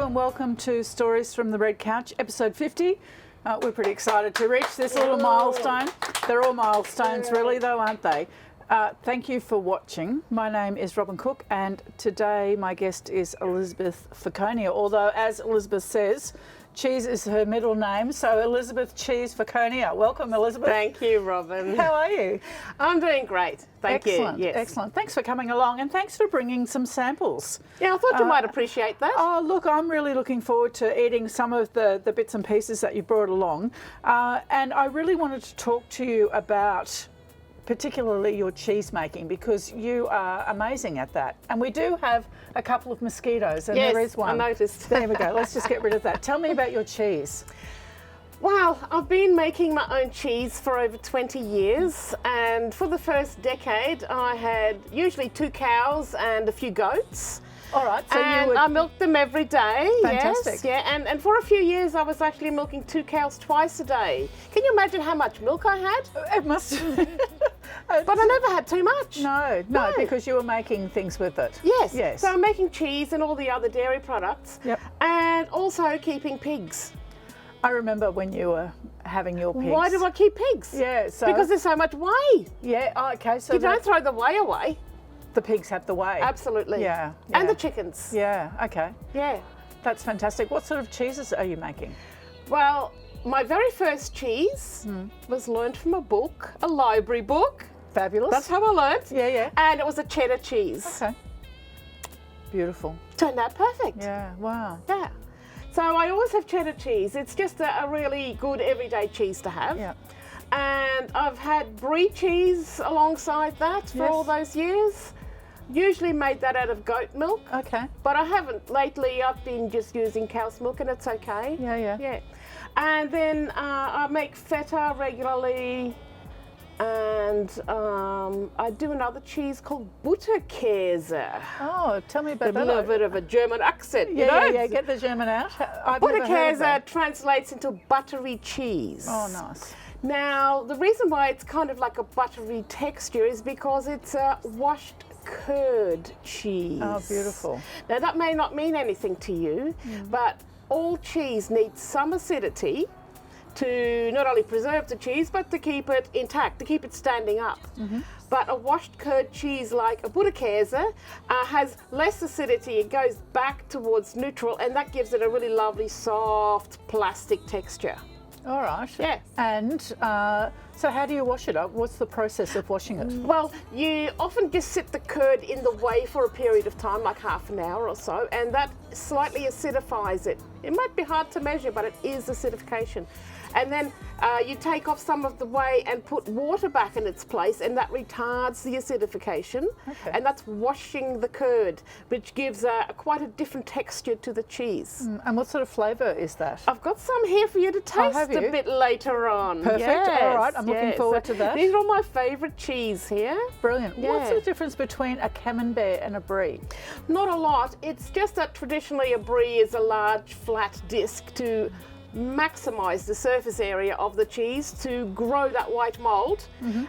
and welcome to Stories from the Red Couch, episode 50. We're pretty excited to reach this little milestone. They're all milestones really though, aren't they? Thank you for watching. My name is Robin Cook and today my guest is Elisabeth Fekonia, although as Elisabeth says, Cheese is her middle name, so Elisabeth Cheese Fekonia. Welcome, Elisabeth. Thank you, Robin. How are you? I'm doing great. Thank you. Yes. Excellent. Thanks for coming along and thanks for bringing some samples. Yeah, I thought you might appreciate that. Oh, look, I'm really looking forward to eating some of the bits and pieces that you brought along. And I really wanted to talk to you about particularly your cheese making because you are amazing at that. And we do have a couple of mosquitoes and yes, there is one. I noticed. There we go. Let's just get rid of that. Tell me about your cheese. Well, I've been making my own cheese for over 20 years and for the first decade I had usually 2 cows and a few goats. All right, so and I milked them every day. Fantastic. Yes, yeah, and for a few years I was actually milking 2 cows twice a day. Can you imagine how much milk I had? It must. But I never had too much. No, because you were making things with it. Yes. Yes. So I'm making cheese and all the other dairy products. Yep. And also keeping pigs. I remember when you were having your pigs. Why do I keep pigs? Yeah, so because there's so much whey. Yeah, okay, so you don't throw the whey away. The pigs have the whey. Absolutely. Yeah. And the chickens. Yeah, okay. Yeah. That's fantastic. What sort of cheeses are you making? Well, my very first cheese was learned from a book, a library book. Fabulous. That's how I learned. Yeah, yeah. And it was a cheddar cheese. Okay. Beautiful. Turned out perfect. Yeah, wow. Yeah. So I always have cheddar cheese. It's just a really good everyday cheese to have. Yeah. And I've had brie cheese alongside that for all those years. Usually made that out of goat milk. Okay. But I haven't lately. I've been just using cow's milk and it's okay. Yeah, yeah. Yeah. And then I make feta regularly. And I do another cheese called Butterkäse. Oh, tell me about that. A little bit of a German accent, Yeah, you know? yeah, get the German out. I've never heard of that. Butterkäse translates into buttery cheese. Oh, nice. Now, the reason why it's kind of like a buttery texture is because it's a washed curd cheese. Oh, beautiful. Now, that may not mean anything to you, but all cheese needs some acidity to not only preserve the cheese, but to keep it intact, to keep it standing up. But a washed curd cheese like a Butterkäse has less acidity. It goes back towards neutral, and that gives it a really lovely, soft, plastic texture. All right. Yeah. And so how do you wash it up? What's the process of washing it? Well, you often just sit the curd in the whey for a period of time, like half an hour or so, and that slightly acidifies it. It might be hard to measure, but it is acidification. And then you take off some of the whey and put water back in its place, and that retards the acidification. Okay. And that's washing the curd, which gives quite a different texture to the cheese. And what sort of flavour is that? I've got some here for you to taste have you? a bit later on. Perfect. Yes, All right. I'm looking forward to that. These are all my favourite cheese here. Brilliant. Yeah. What's the difference between a camembert and a brie? Not a lot. It's just that traditionally a brie is a large flat disc to maximise the surface area of the cheese to grow that white mould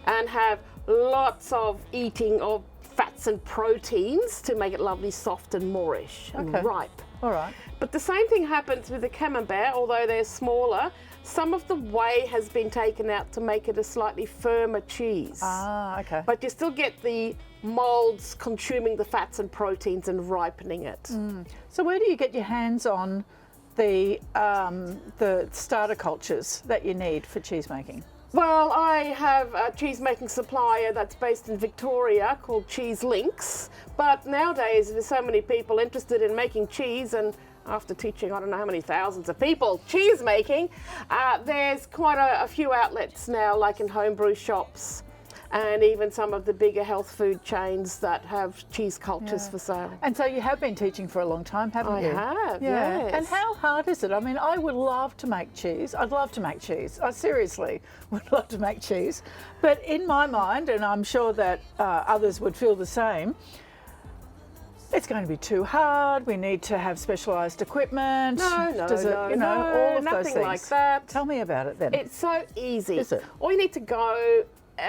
and have lots of eating of fats and proteins to make it lovely, soft and moorish and ripe. All right. But the same thing happens with the camembert, although they're smaller. Some of the whey has been taken out to make it a slightly firmer cheese. Ah, okay. But you still get the moulds consuming the fats and proteins and ripening it. So where do you get your hands on the starter cultures that you need for cheese making? Well, I have a cheese making supplier that's based in Victoria called Cheese Links, but nowadays there's so many people interested in making cheese, and after teaching I don't know how many thousands of people cheese making, there's quite a few outlets now, like in homebrew shops and even some of the bigger health food chains that have cheese cultures for sale. And so you have been teaching for a long time, haven't you? I have, yes. And how hard is it? I mean, I would love to make cheese. I'd love to make cheese. I seriously would love to make cheese. But in my mind, and I'm sure that others would feel the same, it's going to be too hard. We need to have specialised equipment. No, all of those nothing things. like that. Tell me about it then. It's so easy. Is it? All you need to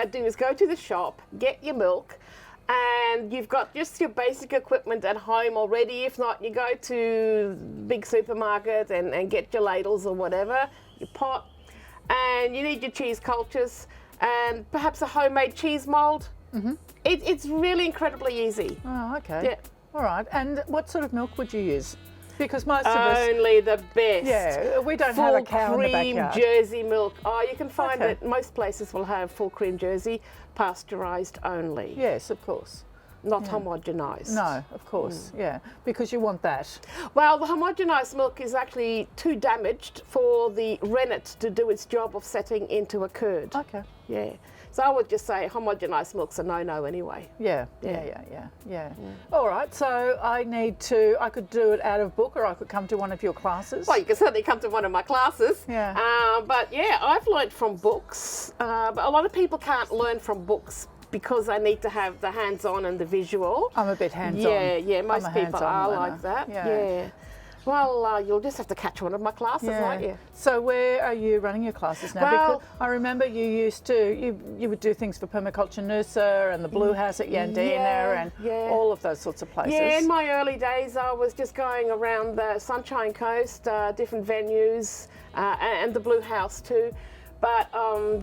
do is go to the shop, get your milk, and you've got just your basic equipment at home already. If not, you go to big supermarket and get your ladles or whatever, your pot, and you need your cheese cultures and perhaps a homemade cheese mould. It's really incredibly easy. Oh, okay. Yeah. All right. And what sort of milk would you use? Because most of us... Only the best. Yeah, we don't have a cow in the backyard. Full cream Jersey milk. Oh, you can find Okay. it. Most places will have full cream Jersey, pasteurised only. Yes, of course. Not homogenised. No, of course, yeah, because you want that. Well, the homogenised milk is actually too damaged for the rennet to do its job of setting into a curd. Okay. Yeah. So I would just say homogenised milk's a no-no anyway. Yeah. All right, so I could do it out of book, or I could come to one of your classes. Well, you can certainly come to one of my classes. Yeah. But yeah, I've learnt from books. But a lot of people can't learn from books because they need to have the hands-on and the visual. I'm a bit hands-on. Yeah, most I'm a people are hands-on like that. learner. Yeah. Well, you'll just have to catch one of my classes, won't you? So where are you running your classes now? Well- because I remember you used to, you would do things for Permaculture Noosa and the Blue House at Yandina and all of those sorts of places. Yeah, in my early days, I was just going around the Sunshine Coast, different venues, and the Blue House too. But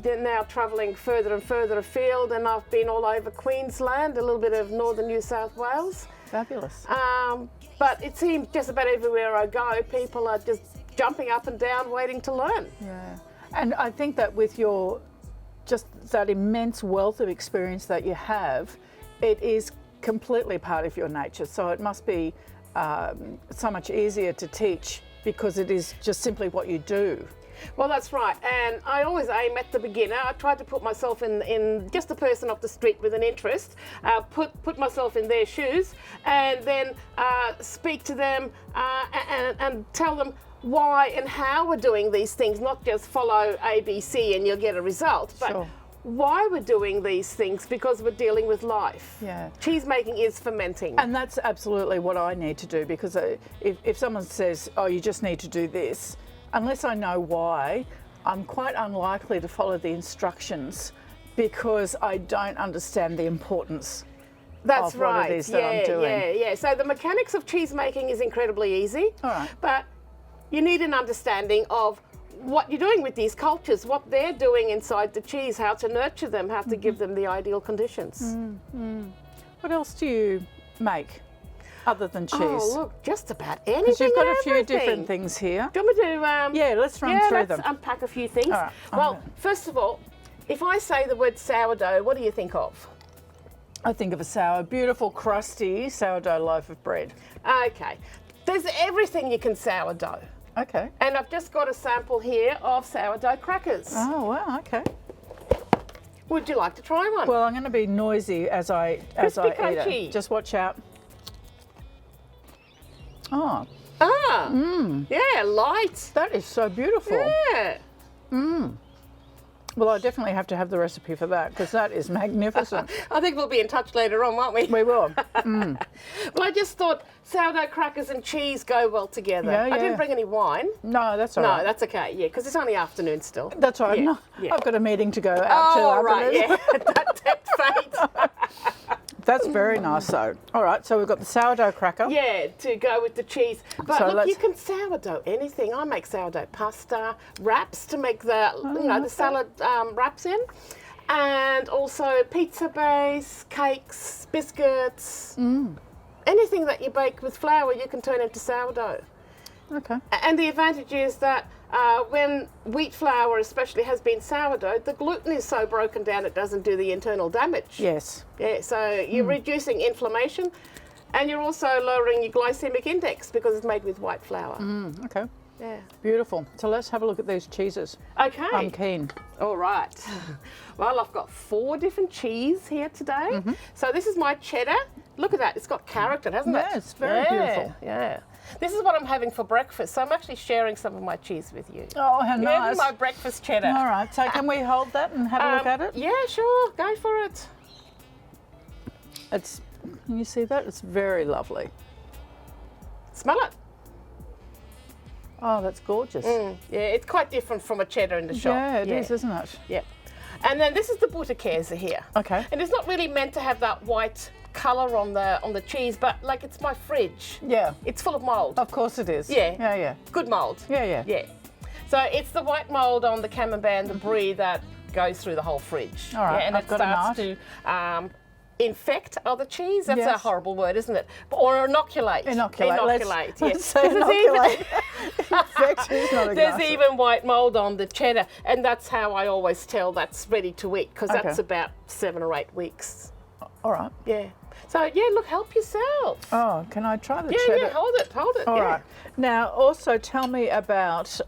they're now travelling further and further afield, and I've been all over Queensland, a little bit of northern New South Wales. Fabulous. But it seems just about everywhere I go, people are just jumping up and down waiting to learn. Yeah. And I think that with your, just that immense wealth of experience that you have, it is completely part of your nature. So it must be so much easier to teach because it is just simply what you do. Well, that's right, and I always aim at the beginner. I try to put myself in just a person off the street with an interest, put myself in their shoes, and then speak to them and tell them why and how we're doing these things, not just follow ABC and you'll get a result, but Sure. why we're doing these things, because we're dealing with life. Yeah. Cheese making is fermenting. And that's absolutely what I need to do, because if someone says, oh, you just need to do this, unless I know why, I'm quite unlikely to follow the instructions because I don't understand the importance That's of right. what it is that I'm doing. Yeah. So the mechanics of cheese making is incredibly easy. All right. But you need an understanding of what you're doing with these cultures, what they're doing inside the cheese, how to nurture them, how to give them the ideal conditions. What else do you make other than cheese? Oh, look, just about anything. Because you've got a and few everything. different things here. Do you want me to? Yeah, let's run through them. Let's unpack a few things. All right, Well, okay. first of all, if I say the word sourdough, what do you think of? I think of a beautiful, crusty sourdough loaf of bread. Okay, there's everything you can sourdough. Okay. And I've just got a sample here of sourdough crackers. Oh, wow, okay. Would you like to try one? Well, I'm going to be noisy as I eat Crispy crunchy. it. Just watch out. Oh, yeah, light. that is so beautiful. Yeah. Well, I definitely have to have the recipe for that because that is magnificent. I think we'll be in touch later on, won't we? We will. Well, I just thought sourdough crackers and cheese go well together. Yeah, I yeah. didn't bring any wine. No, that's all No, right. that's okay, yeah, because it's only afternoon still. That's all right. Yeah, No, yeah. I've got a meeting to go out to. Oh, after right, this. yeah. That tempt fate. That's very nice, though. All right, so we've got the sourdough cracker. Yeah, to go with the cheese. But So look, let's- you can sourdough anything. I make sourdough pasta, wraps to make the the salad wraps in, and also pizza base, cakes, biscuits. Anything that you bake with flour, you can turn into sourdough. Okay. And the advantage is that when wheat flour especially has been sourdoughed, the gluten is so broken down it doesn't do the internal damage. Yes. Yeah, so you're reducing inflammation, and you're also lowering your glycemic index because it's made with white flour. Okay. Yeah. Beautiful. So let's have a look at these cheeses. Okay. I'm keen. All right. Well, I've got 4 different cheese here today. So this is my cheddar. Look at that. It's got character, hasn't it? Yeah, it's very beautiful. Yeah. This is what I'm having for breakfast. So I'm actually sharing some of my cheese with you. Oh, how Yeah, nice. my breakfast cheddar. All right, so can we hold that and have a look at it? Yeah, sure. Go for it. It's, can you see that? It's very lovely. Smell it. Oh, that's gorgeous. Yeah, it's quite different from a cheddar in the shop. Yeah, it is, isn't it? Yeah. And then this is the butterkäse here. Okay. And it's not really meant to have that white colour on the cheese, but like it's my fridge. Yeah. It's full of mould. Of course it is. Yeah. Yeah, yeah. Good mould. Yeah, yeah. Yeah. So it's the white mould on the camembert and the brie that goes through the whole fridge. All right, Yeah, and I've it got a starts to infect other cheese. That's a Yes. horrible word, isn't it? Or inoculate. Inoculate. Inoculate. Let's Yes. say 'Cause there's even- inoculate. Infect is not a There's nice even white mould on the cheddar, and that's how I always tell that's ready to eat, because Okay. that's about 7 or 8 weeks. All right. Yeah. So yeah, look, help yourself. Oh, can I try the Yeah, cheddar? yeah, hold it. All yeah. right. Now, also tell me about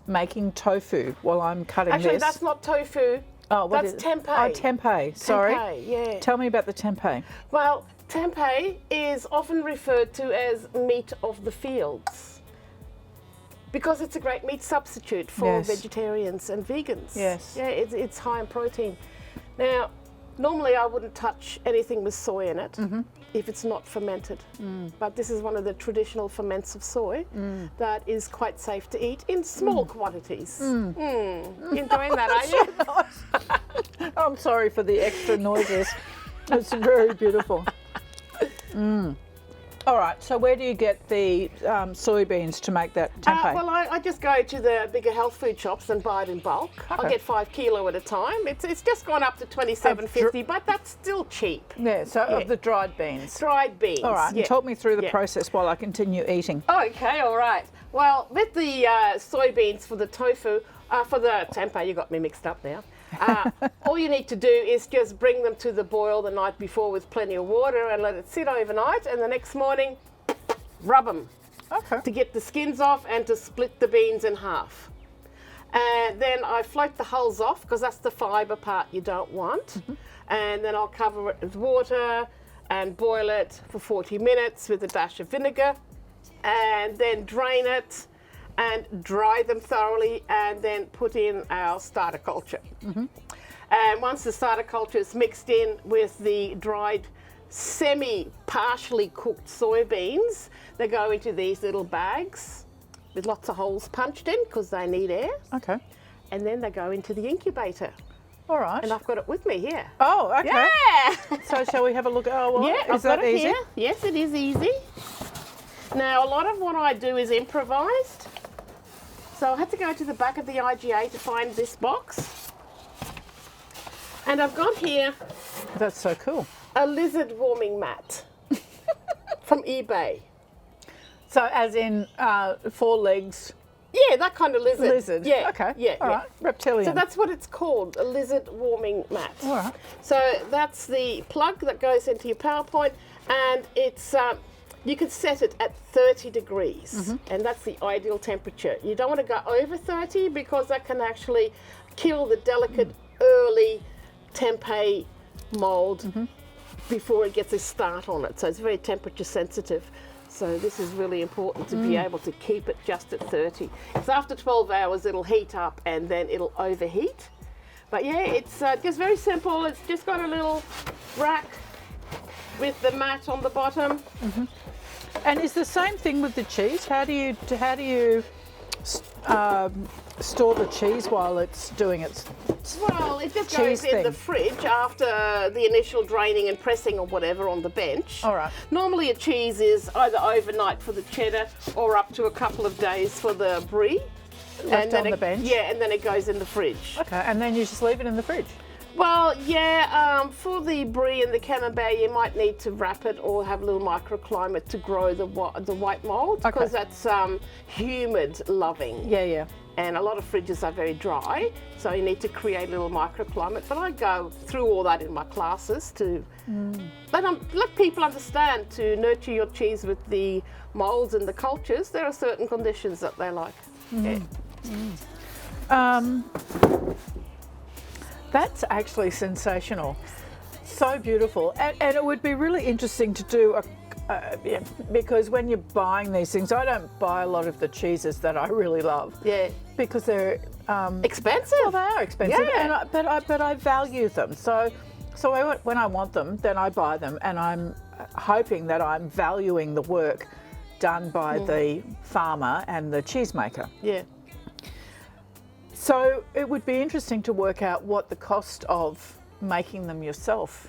making tofu while I'm cutting Actually, this. that's not tofu. Oh, what that's is tempeh. Oh, tempeh. Sorry. Tempeh, yeah. Tell me about the tempeh. Well, tempeh is often referred to as meat of the fields because it's a great meat substitute for Yes. vegetarians and vegans. Yes. Yeah, it's high in protein. Now, normally I wouldn't touch anything with soy in it if it's not fermented. But this is one of the traditional ferments of soy that is quite safe to eat in small quantities. Enjoying that, are you? I'm sorry for the extra noises. It's very beautiful. All right, so where do you get the soybeans to make that tempeh? Well, I just go to the bigger health food shops and buy it in bulk. Okay. I'll get 5 kilo at a time. It's just gone up to $27.50, but that's still cheap. Yeah, so Yeah. of the dried beans. Dried beans. All right, yeah. and talk me through the Yeah. process while I continue eating. Okay, all right. Well, with the soybeans for the tofu, for the tempeh, you got me mixed up now. All you need to do is just bring them to the boil the night before with plenty of water and let it sit overnight, and the next morning, rub them Okay. to get the skins off and to split the beans in half. And then I float the hulls off because that's the fibre part you don't want. And then I'll cover it with water and boil it for 40 minutes with a dash of vinegar, and then drain it and dry them thoroughly, and then put in our starter culture. And once the starter culture is mixed in with the dried partially cooked soybeans, they go into these little bags with lots of holes punched in because they need air, Okay. and then they go into the incubator. All right. And I've got it with me here. Oh, okay. Yeah! So shall we have a look? Oh, well, Yeah, is I've that got it easy? here. Yes, it is easy. Now, a lot of what I do is improvised. So I had to go to the back of the IGA to find this box. And I've got here That's so cool. a lizard warming mat from eBay. So as in 4 legs Yeah, that kind of lizard. lizard. Yeah. Okay. Yeah. All yeah. right. Reptilian. So that's what it's called, a lizard warming mat. All right. So that's the plug that goes into your PowerPoint, and it's you can set it at 30 degrees, and that's the ideal temperature. You don't want to go over 30 because that can actually kill the delicate early tempeh mold before it gets a start on it. So it's very temperature sensitive. So this is really important to be able to keep it just at 30. So after 12 hours, it'll heat up and then it'll overheat. But yeah, it's just very simple. It's just got a little rack with the mat on the bottom. And is the same thing with the cheese? How do you store the cheese while it's doing its? Well, it just Cheese goes in the thing. fridge after the initial draining and pressing or whatever on the bench. All right. Normally a cheese is either overnight for the cheddar or up to a couple of days for the brie. Left then on the bench? Yeah, and then it goes in the fridge. Okay, and then you just leave it in the fridge. Well, yeah, for the brie and the camembert, you might need to wrap it or have a little microclimate to grow the white mold, because that's humid loving. Yeah, yeah. And a lot of fridges are very dry, so you need to create a little microclimate. But I go through all that in my classes to let people understand, to nurture your cheese with the molds and the cultures. There are certain conditions that they like. Yeah. That's actually sensational. So beautiful. And it would be really interesting to do because when you're buying these things, I don't buy a lot of the cheeses that I really love. Yeah. Because they're Expensive. well, they are expensive, Yeah. and but I value them. So when I want them, then I buy them, and I'm hoping that I'm valuing the work done by the farmer and the cheesemaker. Yeah. So it would be interesting to work out what the cost of making them yourself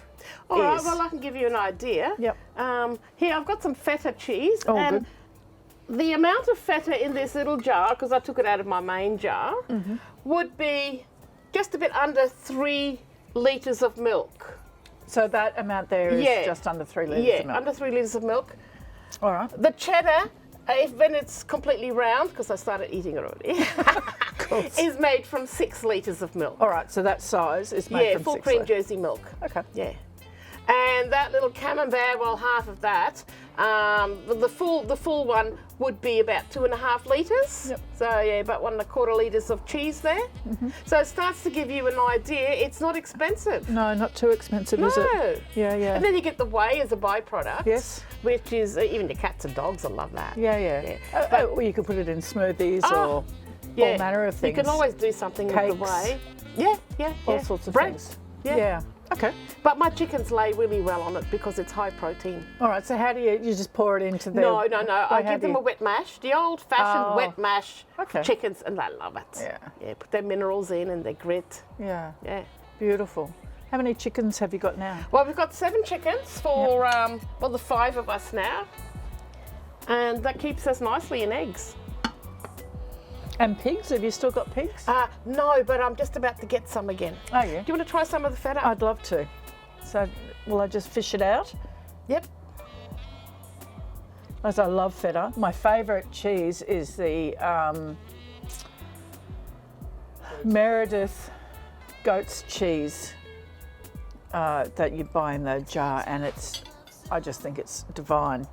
All right, is. well, I can give you an idea. Yep. Here, I've got some feta cheese. Oh, and good. the amount of feta in this little jar, because I took it out of my main jar, would be just a bit under 3 litres of milk. So that amount there is Yeah. just under 3 litres Yeah, of milk. under 3 litres of milk. All right. The cheddar, when it's completely round, because I started eating it already, is made from 6 litres of milk. All right, so that size is made Yeah, from full 6 cream litres. Jersey milk. Okay. Yeah. And that little camembert, well, half of that. The full one would be about 2.5 litres. Yep. So yeah, about 1.25 litres of cheese there. So it starts to give you an idea. It's not expensive. No, not too expensive, is No. it? Yeah, yeah. And then you get the whey as a byproduct. Yes. Which is even your cats and dogs will love that. Yeah, yeah. Yeah. Well, you could put it in smoothies Oh, or all manner of things. You can always do something with the Cakes. whey. Yeah, yeah, all yeah. sorts of Bread. things. Yeah. Yeah. Okay. But my chickens lay really well on it because it's high protein. All right. So how do you just pour it into the? No. I how give do them you- a wet mash, the old-fashioned Oh, wet mash okay. chickens, and they love it. Yeah. Yeah, put their minerals in and their grit. Yeah. Yeah. Beautiful. How many chickens have you got now? Well, we've got 7 chickens for the 5 of us now, and that keeps us nicely in eggs. And pigs? Have you still got pigs? No, but I'm just about to get some again. Oh yeah. Do you want to try some of the feta? I'd love to. So will I just fish it out? Yep. As I love feta. My favourite cheese is the Meredith goat's cheese that you buy in the jar, and I just think it's divine.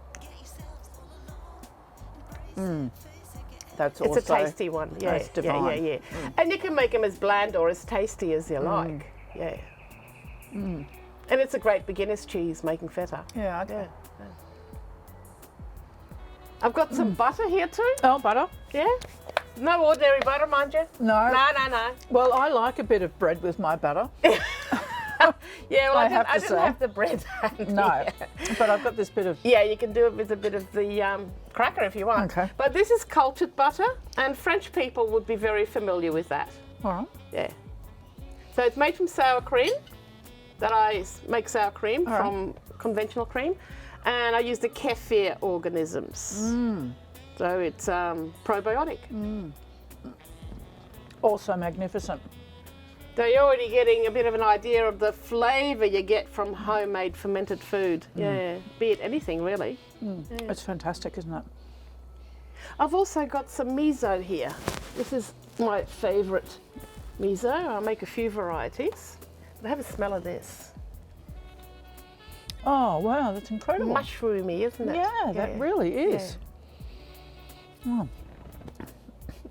That's also It's a tasty one. Yeah, that's divine. yeah. And you can make them as bland or as tasty as you like. Yeah. And it's a great beginner's cheese, making feta. Yeah. Okay. Yeah. I've got some butter here too. Oh, butter? Yeah. No ordinary butter, mind you. No. No. Well, I like a bit of bread with my butter. Yeah, well, I I have to didn't say. have the bread. No, but I've got this bit of. Yeah, you can do it with a bit of the cracker if you want. Okay. But this is cultured butter, and French people would be very familiar with that. All right. Yeah. So it's made from sour cream. That I make sour cream right. from conventional cream, and I use the kefir organisms. So it's probiotic. Also magnificent. So you're already getting a bit of an idea of the flavour you get from homemade fermented food. Yeah, be it anything really. It's fantastic, isn't it? I've also got some miso here. This is my favourite miso. I make a few varieties. But have a smell of this. Oh wow, that's incredible. Mushroomy, isn't it? Yeah, that really is.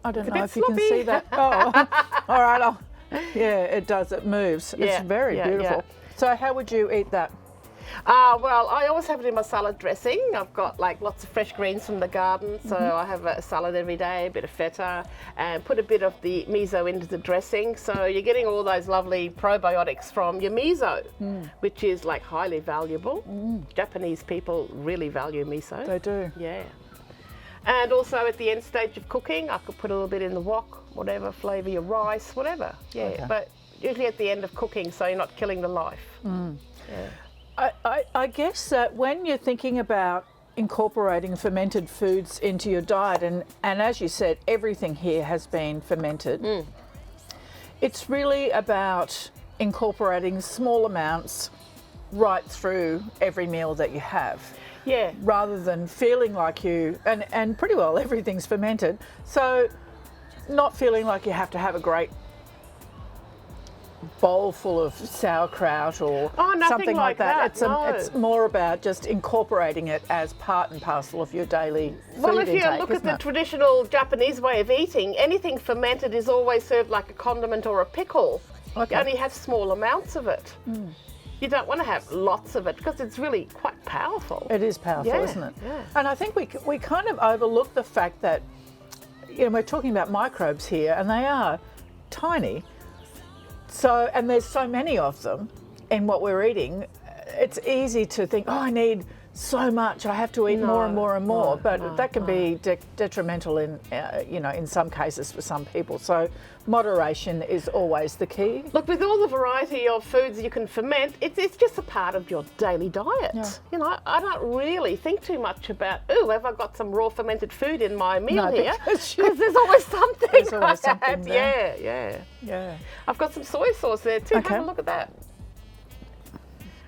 I don't a know bit if you can sloppy. see that. Oh, all right. Yeah, it does. It moves. Yeah, It's very yeah, beautiful. yeah. So how would you eat that? Well, I always have it in my salad dressing. I've got like lots of fresh greens from the garden, so I have a salad every day, a bit of feta, and put a bit of the miso into the dressing. So you're getting all those lovely probiotics from your miso, which is like highly valuable. Japanese people really value miso. They do. Yeah. And also at the end stage of cooking, I could put a little bit in the wok, whatever flavour your rice, whatever. Yeah, Okay. but usually at the end of cooking, so you're not killing the life. Yeah. I guess that when you're thinking about incorporating fermented foods into your diet, and as you said, everything here has been fermented, it's really about incorporating small amounts right through every meal that you have. Yeah. Rather than feeling like and pretty well everything's fermented, so not feeling like you have to have a great bowl full of sauerkraut or nothing something like that. that, It's more about just incorporating it as part and parcel of your daily food Well, if you intake, look at isn't the it? traditional Japanese way of eating, anything fermented is always served like a condiment or a pickle. Okay. You only have small amounts of it. You don't want to have lots of it because it's really quite powerful. It is powerful, Yeah, isn't it? yeah. And I think we kind of overlook the fact that, we're talking about microbes here, and they are tiny. So, and there's so many of them in what we're eating. It's easy to think, I need so much. I have to eat more and more and more. But that can be detrimental in, in some cases for some people. So moderation is always the key. Look, with all the variety of foods you can ferment, it's just a part of your daily diet. Yeah. I don't really think too much about, have I got some raw fermented food in my meal here? Because there's always something. There's always something there. Yeah. I've got some soy sauce there too. Okay. Have a look at that.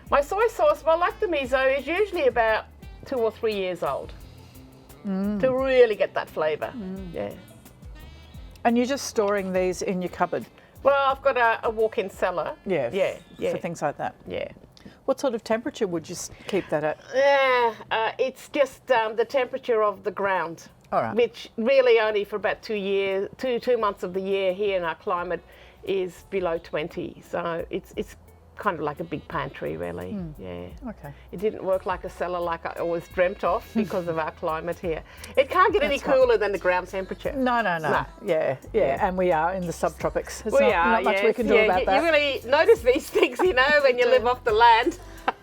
My soy sauce, like the miso, is usually about 2 or 3 years old to really get that flavour. Yeah. And you're just storing these in your cupboard? Well, I've got a walk-in cellar. Yeah. Yeah. For things like that? Yeah. What sort of temperature would you keep that at? It's just the temperature of the ground. All right. Which really only for about 2 months of the year here in our climate is below 20. So it's kind of like a big pantry, really. Yeah. Okay. It didn't work like a cellar like I always dreamt of because of our climate here. It can't get any That's cooler than the ground temperature. No. Yeah. And we are in the subtropics. There's not much we can do about that. You really notice these things, when you live off the land.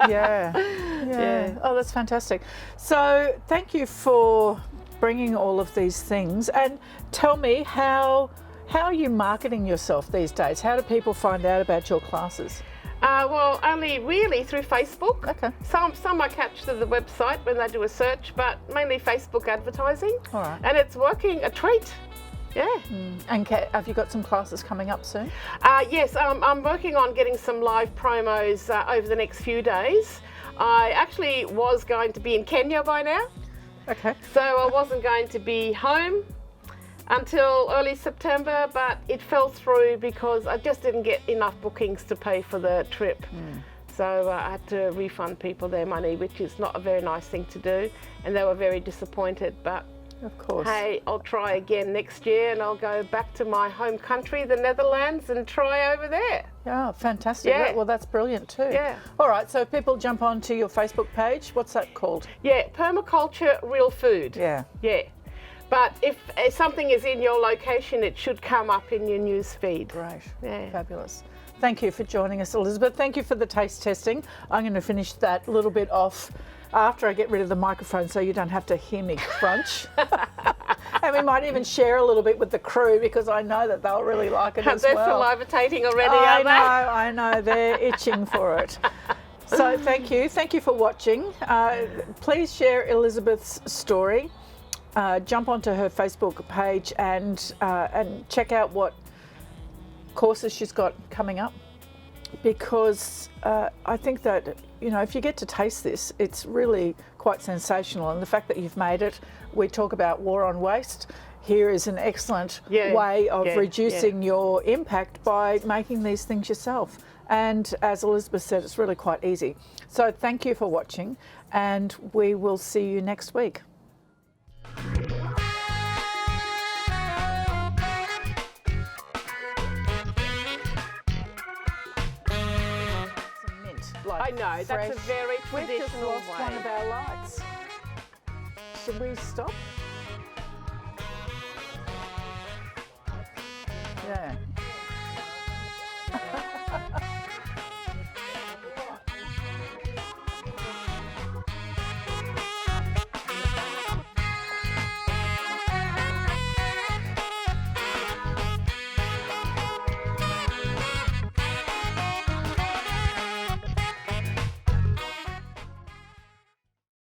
Yeah. Oh, that's fantastic. So thank you for bringing all of these things. And tell me, how are you marketing yourself these days? How do people find out about your classes? Well, only really through Facebook. Okay. Some I catch through the website when they do a search, but mainly Facebook advertising. All right. And it's working a treat. Yeah. And have you got some classes coming up soon? Yes, I'm working on getting some live promos over the next few days. I actually was going to be in Kenya by now. Okay. So I wasn't going to be home until early September, but it fell through because I just didn't get enough bookings to pay for the trip. So I had to refund people their money, which is not a very nice thing to do, and they were very disappointed. But of course, hey, I'll try again next year, and I'll go back to my home country, the Netherlands, and try over there. Yeah, fantastic. Yeah. Well, that's brilliant too. Yeah. All right, so if people jump onto your Facebook page, what's that called? Yeah, Permaculture Real Food. Yeah. But if something is in your location, it should come up in your news feed. Great. Yeah. Fabulous. Thank you for joining us, Elisabeth. Thank you for the taste testing. I'm going to finish that little bit off after I get rid of the microphone so you don't have to hear me crunch. And we might even share a little bit with the crew because I know that they'll really like it as well. They're salivating already, aren't they? I know. They're itching for it. So thank you. Thank you for watching. Please share Elisabeth's story. Jump onto her Facebook page and check out what courses she's got coming up, because I think that if you get to taste this, it's really quite sensational. And the fact that you've made it, we talk about war on waste. Here is an excellent way of reducing your impact by making these things yourself. And as Elisabeth said, it's really quite easy. So thank you for watching, and we will see you next week. I know, that's a very traditional We've just lost way. one of our lights. Should we stop? Yeah.